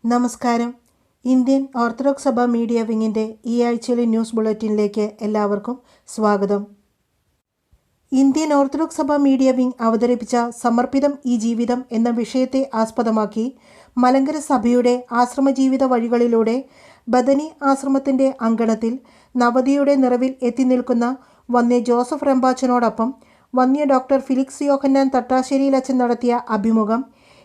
നമസ്കാരം. Indian orthodox സഭ media വിങ്ങിൻ്റെ ഈ ആഴ്ചയിലെ ന്യൂസ് ബുള്ളറ്റിനിലേക്ക് എല്ലാവർക്കും സ്വാഗതം. ഇന്ത്യൻ ഓർത്തഡോക്സ് സഭ മീഡിയ വിങ് അവതരിപ്പിച്ച സമർപ്പിതം ഈ ജീവിതം എന്ന വിഷയത്തെ ആസ്പദമാക്കി മലങ്കര സഭയുടെ ആശ്രമജീവിത വഴികളിലൂടെ ബദനി ആശ്രമത്തിൻ്റെ അങ്കണത്തിൽ നവതിയുടെ നിറവിൽ എത്തി നിൽക്കുന്ന വന്യ ജോസഫ് റമ്പാച്ചനോടൊപ്പം വന്യ ഡോക്ടർ ഫിലിക്സ് യോഹന്നാൻ തട്ടാശ്ശേരിയിലച്ചൻ നടത്തിയ അഭിമുഖം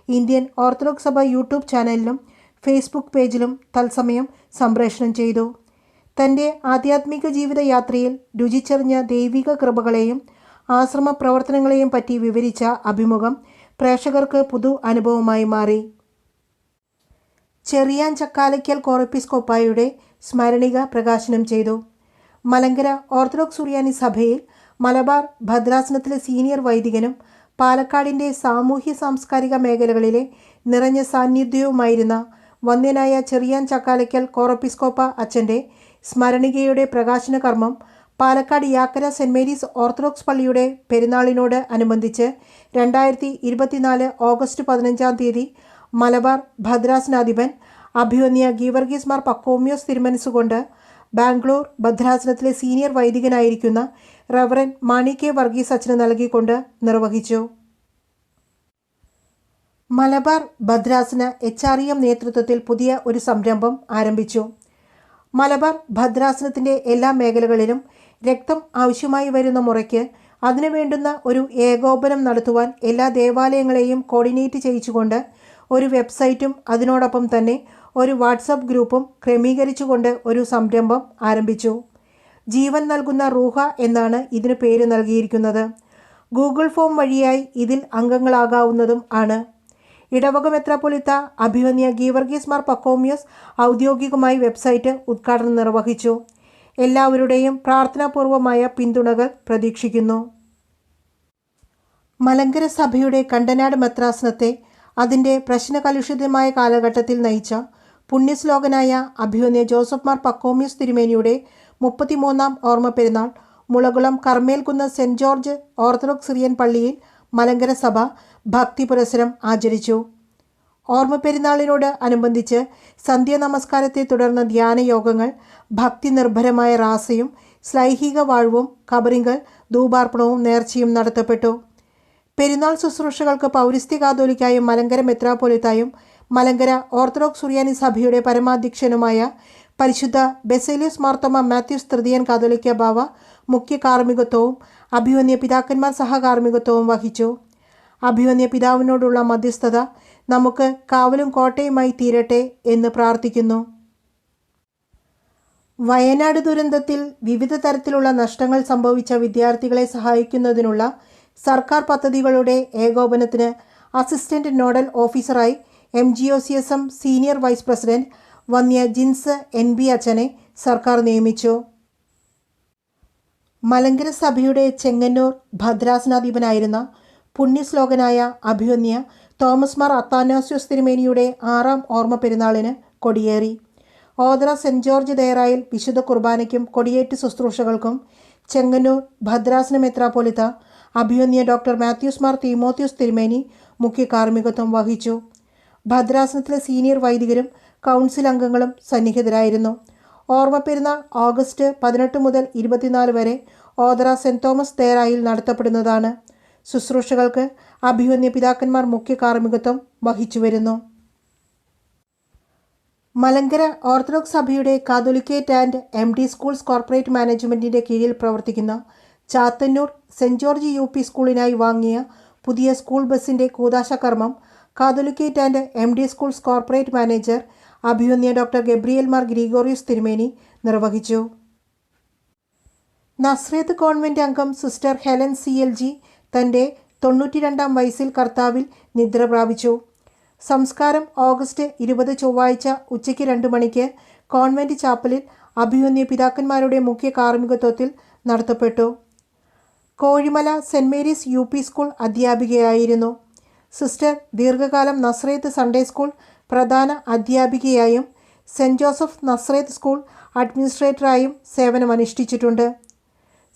ഇന്ത്യൻ ഓർത്തഡോക്സ് സഭ യൂട്യൂബ് ചാനലിലും ഫേസ്ബുക്ക് പേജിലും തത്സമയം സംപ്രേഷണം ചെയ്തു. തൻ്റെ ആധ്യാത്മിക ജീവിതയാത്രയിൽ രുചിച്ചറിഞ്ഞ ദൈവിക കൃപകളെയും ആശ്രമ പ്രവർത്തനങ്ങളെയും പറ്റി വിവരിച്ച അഭിമുഖം പ്രേക്ഷകർക്ക് പുതു അനുഭവമായി മാറി. ചെറിയാൻ ചക്കാലയ്ക്കൽ കോറെപ്പിസ്കോപ്പായുടെ സ്മരണിക പ്രകാശനം ചെയ്തു. മലങ്കര ഓർത്തഡോക്സ് സുറിയാനി സഭയിൽ മലബാർ ഭദ്രാസനത്തിലെ സീനിയർ വൈദികനും പാലക്കാടിൻ്റെ സാമൂഹ്യ സാംസ്കാരിക മേഖലകളിലെ നിറഞ്ഞ സാന്നിധ്യവുമായിരുന്ന വന്യനായ ചെറിയാൻ ചക്കാലയ്ക്കൽ കോറെപ്പിസ്കോപ്പ അച്ഛൻ്റെ സ്മരണികയുടെ പ്രകാശന കർമ്മം Palakkad Yakkara saint Mary's orthodox പള്ളിയുടെ പെരുന്നാളിനോട് അനുബന്ധിച്ച് 2024 ഓഗസ്റ്റ് 15 മലബാർ ഭദ്രാസനാധിപൻ അഭിവന്യ ഗീവർഗീസ് മാർ പക്കോമ്യോസ് തിരുമനസ്സുകൊണ്ട് ബാംഗ്ലൂർ ഭദ്രാസനത്തിലെ സീനിയർ വൈദികനായിരിക്കുന്ന റവറൻ മാണി കെ വർഗീസ് അച്ഛന് നൽകിക്കൊണ്ട് നിർവഹിച്ചു. മലബാർ ഭദ്രാസന HREM നേതൃത്വത്തിൽ പുതിയ ഒരു സംരംഭം ആരംഭിച്ചു. മലബാർ ഭദ്രാസനത്തിൻ്റെ എല്ലാ മേഖലകളിലും രക്തം ആവശ്യമായി വരുന്ന മുറയ്ക്ക് അതിനു വേണ്ടുന്ന ഒരു ഏകോപനം നടത്തുവാൻ എല്ലാ ദേവാലയങ്ങളെയും കോർഡിനേറ്റ് ചെയ്യിച്ചുകൊണ്ട് ഒരു വെബ്സൈറ്റും അതിനോടൊപ്പം തന്നെ ഒരു വാട്സപ്പ് ഗ്രൂപ്പും ക്രമീകരിച്ചുകൊണ്ട് ഒരു സംരംഭം ആരംഭിച്ചു. ജീവൻ നൽകുന്ന റൂഹ എന്നാണ് ഇതിന് പേര് നൽകിയിരിക്കുന്നത്. ഗൂഗിൾ ഫോം വഴിയായി ഇതിൽ അംഗങ്ങളാകാവുന്നതും ആണ്. ഇടവക മെത്രാപ്പൊലീത്ത അഭിവന്യ ഗീവർഗീസ് മാർ പക്കോമ്യോസ് ഔദ്യോഗികമായി വെബ്സൈറ്റ് ഉദ്ഘാടനം നിർവഹിച്ചു. എല്ലാവരുടെയും പ്രാർത്ഥനാപൂർവമായ പിന്തുണകൾ പ്രതീക്ഷിക്കുന്നു. മലങ്കര സഭയുടെ കണ്ടനാട് മെത്രാസനത്തെ അതിൻ്റെ പ്രശ്നകലുഷിതമായ കാലഘട്ടത്തിൽ നയിച്ച പുണ്യശ്ലോകനായ അഭിവന്യ ജോസഫ് മാർ പക്കോമ്യോസ് തിരുമേനിയുടെ 33ാം ഓർമ്മ പെരുന്നാൾ മുളകുളം കർമ്മേൽകുന്ന് സെൻറ് ജോർജ് ഓർത്തഡോക്സ് സിറിയൻ പള്ളിയിൽ മലങ്കര സഭ ഭക്തി പുരസ്സരം ആചരിച്ചു. ഓർമ്മ പെരുന്നാളിനോട് അനുബന്ധിച്ച് സന്ധ്യ നമസ്കാരത്തെ തുടർന്ന് ധ്യാനയോഗങ്ങൾ, ഭക്തി നിർഭരമായ റാസയും ശ്ലൈഹിക വാഴ്വും, കബറിങ്കൽ, ധൂപാർപ്പണവും നേർച്ചയും നടത്തപ്പെട്ടു. പെരുന്നാൾ ശുശ്രൂഷകൾക്ക് പൗരസ്ത്യ കാതോലിക്കായും മലങ്കര മെത്രാപ്പൊലീത്തായും മലങ്കര ഓർത്തഡോക്സ് സുറിയാനി സഭയുടെ പരമാധ്യക്ഷനുമായ പരിശുദ്ധ ബെസേലിയോസ് മാർത്തോമ മാത്യൂസ് തൃതീയൻ കാതോലിക്ക ബാവ മുഖ്യ കാർമ്മികത്വവും അഭിവന്യ പിതാക്കന്മാർ സഹകാർമ്മികത്വവും വഹിച്ചു. അഭിവന്യ പിതാവിനോടുള്ള മധ്യസ്ഥത നമുക്ക് കാവലും കോട്ടയുമായി തീരട്ടെ എന്ന് പ്രാർത്ഥിക്കുന്നു. വയനാട് ദുരന്തത്തിൽ വിവിധ തരത്തിലുള്ള നഷ്ടങ്ങൾ സംഭവിച്ച വിദ്യാർത്ഥികളെ സഹായിക്കുന്നതിനുള്ള സർക്കാർ പദ്ധതികളുടെ ഏകോപനത്തിന് അസിസ്റ്റന്റ് നോഡൽ ഓഫീസറായി MGOCSM സീനിയർ വൈസ് പ്രസിഡന്റ് വന്യ ജിൻസ് NB അച്ഛനെ സർക്കാർ നിയമിച്ചു. മലങ്കര സഭയുടെ ചെങ്ങന്നൂർ ഭദ്രാസനാധിപനായിരുന്ന പുണ്യശ്ലോകനായ അഭിവന്യ തോമസ് മാർ അത്താനാസ്യോസ് തിരുമേനിയുടെ 6ാം ഓർമ്മ പെരുന്നാളിന് കൊടിയേറി. ഓതറ സെൻറ് ജോർജ് ദേറായിൽ വിശുദ്ധ കുർബാനയ്ക്കും കൊടിയേറ്റ് ശുശ്രൂഷകൾക്കും ചെങ്ങന്നൂർ ഭദ്രാസന മെത്രാപ്പൊലീത്ത അഭിവന്യ ഡോക്ടർ മാത്യൂസ് മാർ തീമോത്യോസ് തിരുമേനി മുഖ്യ കാർമ്മികത്വം വഹിച്ചു. ഭദ്രാസനത്തിലെ സീനിയർ വൈദികരും കൗൺസിൽ അംഗങ്ങളും സന്നിഹിതരായിരുന്നു. ഓർമ്മ പെരുന്നാൾ ഓഗസ്റ്റ് 18 മുതൽ 24 വരെ ഓതറ സെൻറ് തോമസ് ദേറായിൽ നടത്തപ്പെടുന്നതാണ്. ശുശ്രൂഷകൾക്ക് അഭിവന്യ പിതാക്കന്മാർ മുഖ്യ കാർമ്മികത്വം വഹിച്ചുവരുന്നു. മലങ്കര ഓർത്തഡോക്സ് സഭയുടെ catholicate and MD schools corporate മാനേജ്മെൻറ്റിൻ്റെ കീഴിൽ പ്രവർത്തിക്കുന്ന ചാത്തന്നൂർ സെൻറ് ജോർജ് UP സ്കൂളിനായി വാങ്ങിയ പുതിയ സ്കൂൾ ബസ്സിൻ്റെ കൂദാശ കർമ്മം catholicate and MD schools corporate manager അഭിവന്യ ഡോക്ടർ ഗബ്രിയേൽ മാർ ഗ്രിഗോറിയോസ് തിരുമേനി നിർവഹിച്ചു. നസ്രേത്ത് കോൺവെൻറ്റ് അംഗം സിസ്റ്റർ ഹെലൻ CLG തൻ്റെ 92ാം വയസ്സിൽ കർത്താവിൽ നിദ്ര പ്രാപിച്ചു. സംസ്കാരം ഓഗസ്റ്റ് 20 ചൊവ്വാഴ്ച ഉച്ചയ്ക്ക് 2 മണിക്ക് കോൺവെൻറ്റ് ചാപ്പലിൽ അഭിവന്യ പിതാക്കന്മാരുടെ മുഖ്യ കാർമ്മികത്വത്തിൽ നടത്തപ്പെട്ടു. Kozhimala saint Mary's UP school അധ്യാപികയായിരുന്നു. സിസ്റ്റർ ദീർഘകാലം നസ്രേത്ത് സൺഡേ സ്കൂൾ പ്രധാന അധ്യാപികയായും സെൻറ് ജോസഫ് നസ്രേത്ത് സ്കൂൾ അഡ്മിനിസ്ട്രേറ്ററായും സേവനമനുഷ്ഠിച്ചിട്ടുണ്ട്.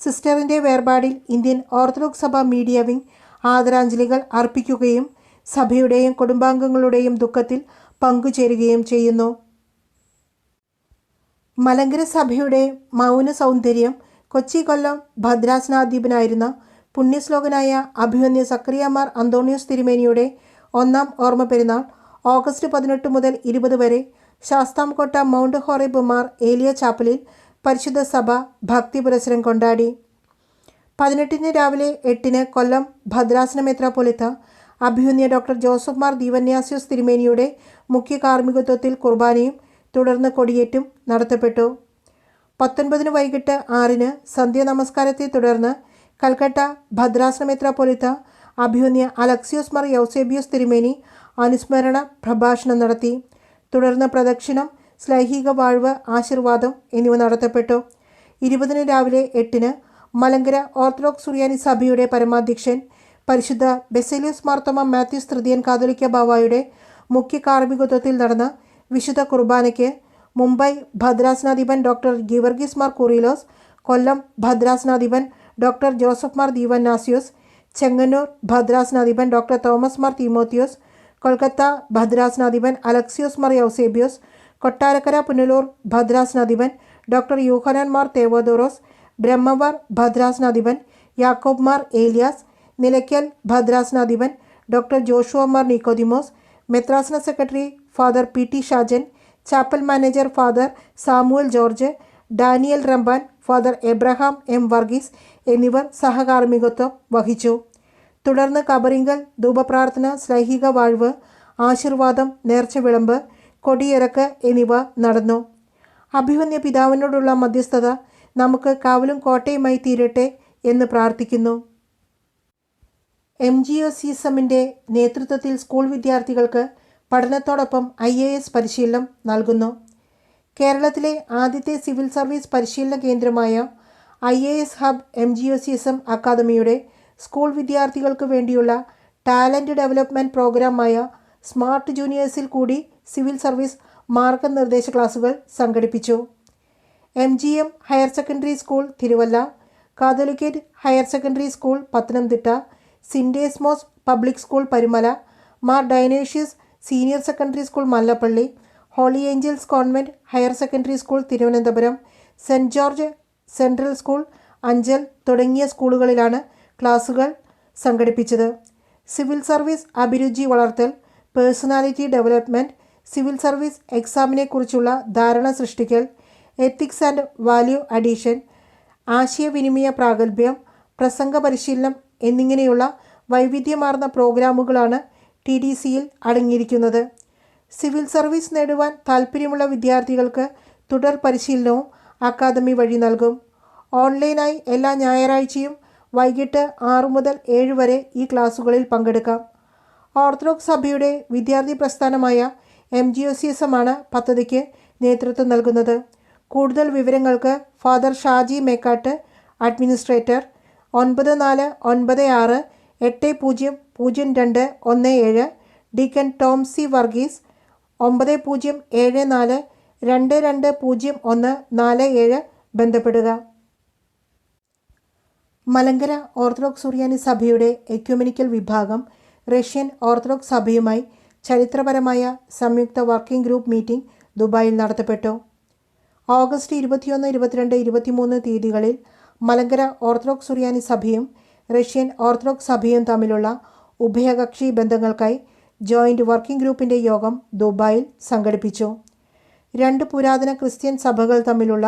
സിസ്റ്ററിൻ്റെ വേർപാടിൽ ഇന്ത്യൻ ഓർത്തഡോക്സ് സഭ മീഡിയ വിങ് ആദരാഞ്ജലികൾ അർപ്പിക്കുകയും സഭയുടെയും കുടുംബാംഗങ്ങളുടെയും ദുഃഖത്തിൽ പങ്കുചേരുകയും ചെയ്യുന്നു. മലങ്കര സഭയുടെ മൗന സൗന്ദര്യം കൊച്ചി കൊല്ലം ഭദ്രാസനാധിപനായിരുന്ന പുണ്യശ്ലോകനായ അഭിമന്യ സക്കറിയാമാർ അന്തോണിയോസ് തിരുമേനിയുടെ 1-ാം ഓർമ്മ പെരുന്നാൾ ഓഗസ്റ്റ് 18 മുതൽ 20 വരെ ശാസ്താംകോട്ട മൗണ്ട് ഹോറേബ് മാർ ഏലിയ ചാപ്പലിൽ പരിശുദ്ധ സഭ ഭക്തി പുരസ്സരം കൊണ്ടാടി. 18 രാവിലെ 8 കൊല്ലം ഭദ്രാസന മെത്രാപ്പൊലീത്ത അഭിമന്യ ഡോക്ടർ ജോസഫ് മാർ ദീവന്യാസ്യോസ് തിരുമേനിയുടെ മുഖ്യ കാർമ്മികത്വത്തിൽ കുർബാനയും തുടർന്ന് കൊടിയേറ്റും നടത്തപ്പെട്ടു. 19 വൈകിട്ട് 6 സന്ധ്യ നമസ്കാരത്തെ തുടർന്ന് കൽക്കട്ട ഭദ്രാസന മെത്രാപ്പൊലീത്ത അഭിമന്യ അലക്സിയോസ് മാർ യൗസേബിയോസ് തിരുമേനി അനുസ്മരണ പ്രഭാഷണം നടത്തി. തുടർന്ന് പ്രദക്ഷിണം, ശ്ലൈഹിക വാഴ്വ്, ആശീർവാദം എന്നിവ നടത്തപ്പെട്ടു. 20 രാവിലെ 8 മലങ്കര ഓർത്തഡോക്സ് സുറിയാനി സഭയുടെ പരമാധ്യക്ഷൻ പരിശുദ്ധ ബെസേലിയോസ് മാർത്തോമ മാത്യൂസ് തൃതീയൻ കാതോലിക്ക ബാവായുടെ മുഖ്യ കാർമ്മികത്വത്തിൽ നടന്ന വിശുദ്ധ കുർബാനയ്ക്ക് മുംബൈ ഭദ്രാസനാധിപൻ ഡോക്ടർ ഗീവർഗീസ് മാർ കൂറിലോസ്, കൊല്ലം ഭദ്രാസനാധിപൻ ഡോക്ടർ ജോസഫ് മാർ ദീവന്നാസ്യോസ്, ചെങ്ങന്നൂർ ഭദ്രാസനാധിപൻ ഡോക്ടർ തോമസ് മാർ തീമോത്തിയോസ്, കൊൽക്കത്ത ഭദ്രാസനാധിപൻ അലക്സിയോസ് മാർ യൗസേബിയോസ്, കൊട്ടാരക്കര പുനലൂർ ഭദ്രാസനാധിപൻ ഡോക്ടർ യൂഹനാൻ മാർ തേവോദോറോസ്, ബ്രഹ്മവാർ ഭദ്രാസനാധിപൻ യാക്കോബ് മാർ ഏലിയാസ്, നിലയ്ക്കൽ ഭദ്രാസനാധിപൻ ഡോക്ടർ ജോഷുവ മാർ നിക്കോദിമോസ്, മെത്രാസന secretary father P T. Shajan, chapel manager father Samuel George, Daniel Ramban, father Abraham M Varghese എന്നിവർ സഹകാർമ്മികത്വം വഹിച്ചു. തുടർന്ന് കബറിങ്കൽ, ധൂപപ്രാർത്ഥന, ശ്ലൈഹിക വാഴ്വ്, ആശീർവാദം, നേർച്ച വിളമ്പ്, കൊടിയിറക്ക് എന്നിവ നടന്നു. അഭിമന്യ പിതാവിനോടുള്ള മധ്യസ്ഥത നമുക്ക് കാവലും കോട്ടയുമായി തീരട്ടെ എന്ന് പ്രാർത്ഥിക്കുന്നു. MGOCSMന്റെ നേതൃത്വത്തിൽ സ്കൂൾ വിദ്യാർത്ഥികൾക്ക് പഠനത്തോടൊപ്പം IAS പരിശീലനം നൽകുന്നു. കേരളത്തിലെ ആദ്യത്തെ സിവിൽ സർവീസ് പരിശീലന കേന്ദ്രമായ IAS ഹബ് MGOCSM അക്കാദമിയുടെ സ്കൂൾ വിദ്യാർത്ഥികൾക്ക് വേണ്ടിയുള്ള ടാലൻറ്റ് ഡെവലപ്മെൻറ്റ് പ്രോഗ്രാമായ സ്മാർട്ട് ജൂനിയേഴ്സിൽ കൂടി സിവിൽ സർവീസ് മാർഗനിർദ്ദേശ ക്ലാസുകൾ സംഘടിപ്പിച്ചു. MGM higher secondary school Thiruvalla, catholicate higher secondary school Pathanamthitta, Syndesmos public school Parumala, Mar Dionysius senior secondary school Mallappally, holy angels convent higher secondary school Thiruvananthapuram, saint George central school Anchal തുടങ്ങിയ സ്കൂളുകളിലാണ് ക്ലാസുകൾ സംഘടിപ്പിച്ചത്. സിവിൽ സർവീസ് അഭിരുചി വളർത്തൽ, പേഴ്സണാലിറ്റി ഡെവലപ്മെൻറ്റ്, സിവിൽ സർവീസ് എക്സാമിനെക്കുറിച്ചുള്ള ധാരണ സൃഷ്ടിക്കൽ, എത്തിക്സ് ആൻഡ് വാല്യൂ അഡീഷൻ, ആശയവിനിമയ പ്രാഗൽഭ്യം, പ്രസംഗ പരിശീലനം എന്നിങ്ങനെയുള്ള വൈവിധ്യമാർന്ന പ്രോഗ്രാമുകളാണ് TDCയിൽ അടങ്ങിയിരിക്കുന്നത്. സിവിൽ സർവീസ് നേടുവാൻ താൽപ്പര്യമുള്ള വിദ്യാർത്ഥികൾക്ക് തുടർ പരിശീലനവും അക്കാദമി വഴി നൽകും. ഓൺലൈനായി എല്ലാ ഞായറാഴ്ചയും വൈകിട്ട് 6 മുതൽ 7 വരെ ഈ ക്ലാസുകളിൽ പങ്കെടുക്കാം. ഓർത്തഡോക്സ് സഭയുടെ വിദ്യാർത്ഥി പ്രസ്ഥാനമായ MGOCSM ആണ് പദ്ധതിക്ക് നേതൃത്വം നൽകുന്നത്. കൂടുതൽ വിവരങ്ങൾക്ക് father Shaji Mekkatt, administrator, 9496800217, deacon Tom C Varghese, 9074220147 ബന്ധപ്പെടുക. മലങ്കര ഓർത്തഡോക്സ് സുറിയാനി സഭയുടെ എക്യുമെനിക്കൽ വിഭാഗം റഷ്യൻ ഓർത്തഡോക്സ് സഭയുമായി ചരിത്രപരമായ സംയുക്ത വർക്കിംഗ് ഗ്രൂപ്പ് മീറ്റിംഗ് ദുബായിൽ നടത്തപ്പെട്ടു. ഓഗസ്റ്റ് 21, 22, 23 തീയതികളിൽ മലങ്കര ഓർത്തഡോക്സ് സുറിയാനി സഭയും റഷ്യൻ ഓർത്തഡോക്സ് സഭയും തമ്മിലുള്ള ഉഭയകക്ഷി ബന്ധങ്ങൾക്കായി ജോയിൻ്റ് വർക്കിംഗ് ഗ്രൂപ്പിൻ്റെ യോഗം ദുബായിൽ സംഘടിപ്പിച്ചു. 2 പുരാതന ക്രിസ്ത്യൻ സഭകൾ തമ്മിലുള്ള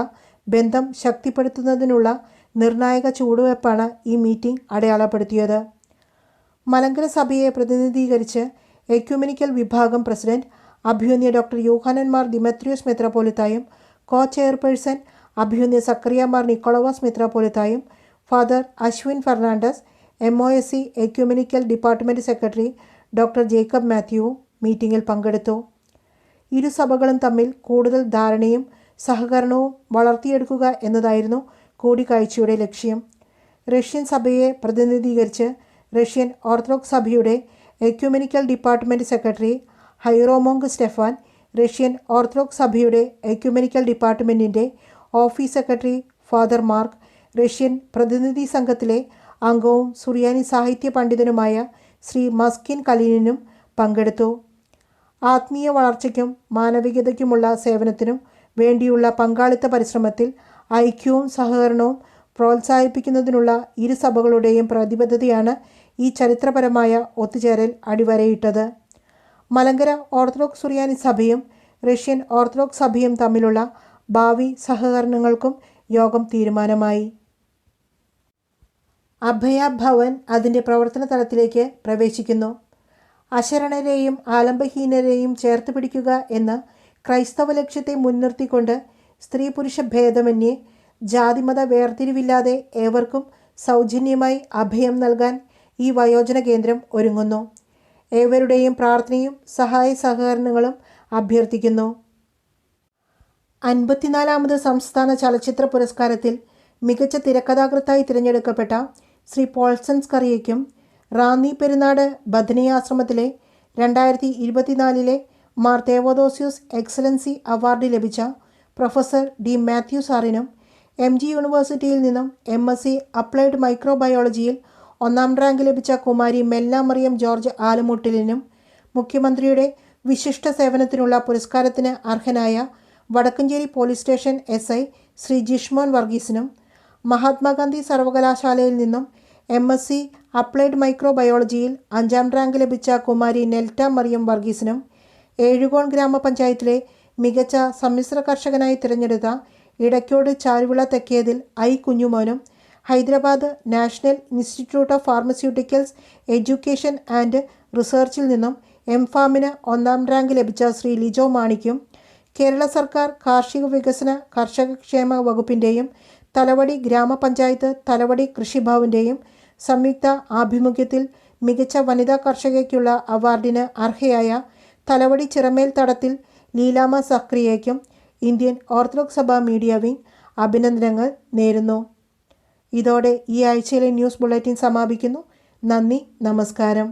ബന്ധം ശക്തിപ്പെടുത്തുന്നതിനുള്ള നിർണായക ചുവടുവയ്പ്പാണ് ഈ മീറ്റിംഗ് അടയാളപ്പെടുത്തിയത്. മലങ്കര സഭയെ പ്രതിനിധീകരിച്ച് എക്യുമെനിക്കൽ വിഭാഗം പ്രസിഡന്റ് അഭിമന്യ ഡോക്ടർ യൂഹാനൻ മാർ ദിമെത്രിയോസ് മെത്രാപ്പൊലീത്തായും ചെയർപേഴ്സൺ അഭിമന്യ സക്കറിയാമാർ നിക്കോളവാസ് മെത്രാപ്പൊലീത്തായും Father Ashwin Fernandes, MOSC ecumenical department secretary doctor Jacob മാത്യുവും മീറ്റിംഗിൽ പങ്കെടുത്തു. ഇരു സഭകളും തമ്മിൽ കൂടുതൽ ധാരണയും സഹകരണവും വളർത്തിയെടുക്കുക എന്നതായിരുന്നു കൂടിക്കാഴ്ചയുടെ ലക്ഷ്യം. റഷ്യൻ സഭയെ പ്രതിനിധീകരിച്ച് റഷ്യൻ ഓർത്തഡോക്സ് സഭയുടെ ecumenical department secretary hieromonk Stefan, Russian orthodox സഭയുടെ എക്യുമെനിക്കൽ ഡിപ്പാർട്ട്മെൻറ്റിൻ്റെ office secretary father Mark, Russian പ്രതിനിധി സംഘത്തിലെ അംഗവും സുറിയാനി സാഹിത്യ പണ്ഡിതനുമായ ശ്രീ മസ്കിൻ കലീനിനും പങ്കെടുത്തു. ആത്മീയ വളർച്ചയ്ക്കും മാനവികതയ്ക്കുമുള്ള സേവനത്തിനും വേണ്ടിയുള്ള പങ്കാളിത്ത പരിശ്രമത്തിൽ ഐക്യവും സഹകരണവും പ്രോത്സാഹിപ്പിക്കുന്നതിനുള്ള ഇരു സഭകളുടെയും പ്രതിബദ്ധതയാണ് ഈ ചരിത്രപരമായ ഒത്തുചേരൽ അടിവരയിട്ടത്. മലങ്കര ഓർത്തഡോക്സ് സുറിയാനി സഭയും റഷ്യൻ ഓർത്തഡോക്സ് സഭയും തമ്മിലുള്ള ഭാവി സഹകരണങ്ങൾക്കും യോഗം തീരുമാനമായി. അഭയ ഭവൻ അതിൻ്റെ പ്രവർത്തന തലത്തിലേക്ക് പ്രവേശിക്കുന്നു. അശരണരെയും ആലംബഹീനരെയും ചേർത്ത് പിടിക്കുക എന്ന ക്രൈസ്തവ ലക്ഷ്യത്തെ മുൻനിർത്തിക്കൊണ്ട് സ്ത്രീ പുരുഷ ഭേദമന്യേ ജാതിമത വേർതിരിവില്ലാതെ ഏവർക്കും സൗജന്യമായി അഭയം നൽകാൻ ഈ വയോജന കേന്ദ്രം ഒരുങ്ങുന്നു. ഏവരുടെയും പ്രാർത്ഥനയും സഹായ സഹകരണങ്ങളും അഭ്യർത്ഥിക്കുന്നു. 54ാമത് സംസ്ഥാന ചലച്ചിത്ര പുരസ്കാരത്തിൽ മികച്ച തിരക്കഥാകൃത്തായി തിരഞ്ഞെടുക്കപ്പെട്ട ശ്രീ പോൾസൺ സ്കറിയയ്ക്കും റാന്നി പെരുന്നാട് ബഥനിയാശ്രമത്തിലെ 2024 മാർ തേവോദോസ്യൂസ് എക്സലൻസി അവാർഡ് ലഭിച്ച പ്രൊഫസർ ഡി മാത്യു സാറിനും MG യൂണിവേഴ്സിറ്റിയിൽ നിന്നും MSc അപ്ലൈഡ് മൈക്രോബയോളജിയിൽ 1ാം റാങ്ക് ലഭിച്ച കുമാരി മെൽന മറിയം ജോർജ് ആലുമുട്ടിലിനും മുഖ്യമന്ത്രിയുടെ വിശിഷ്ട സേവനത്തിനുള്ള പുരസ്കാരത്തിന് അർഹനായ Vadakkanchery police station SI Shri ജിഷ്മോൻ വർഗീസിനും Mahatma Gandhi സർവകലാശാലയിൽ നിന്നും MSc അപ്ലൈഡ് മൈക്രോബയോളജിയിൽ 5ാം റാങ്ക് ലഭിച്ച കുമാരി നെൽറ്റ മറിയം വർഗീസിനും ഏഴുകോൺ ഗ്രാമപഞ്ചായത്തിലെ മികച്ച സമ്മിശ്ര കർഷകനായി തിരഞ്ഞെടുത്ത ഇടയ്ക്കോട് ചാരുവിള തെക്കേതിൽ കുഞ്ഞുമോനും Hyderabad national institute of pharmaceuticals education and റിസർച്ചിൽ നിന്നും MFARMന് 1ാം റാങ്ക് ലഭിച്ച ശ്രീ ലിജോ മാണിക്കും കേരള സർക്കാർ കാർഷിക വികസന കർഷകക്ഷേമ വകുപ്പിൻ്റെയും തലവടി ഗ്രാമപഞ്ചായത്ത് തലവടി കൃഷിഭവൻ്റെയും സംയുക്ത ആഭിമുഖ്യത്തിൽ മികച്ച വനിതാ കർഷകയ്ക്കുള്ള അവാർഡിന് അർഹയായ തലവടി ചിറമേൽ തടത്തിൽ ലീലാമ സക്രിയയ്ക്കും ഇന്ത്യൻ ഓർത്തഡോക്സ് സഭ മീഡിയ വിംഗ് അഭിനന്ദനങ്ങൾ നേരുന്നു. ഇതോടെ ഈ ആഴ്ചയിലെ ന്യൂസ് ബുള്ളറ്റിൻ സമാപിക്കുന്നു. നന്ദി, നമസ്കാരം.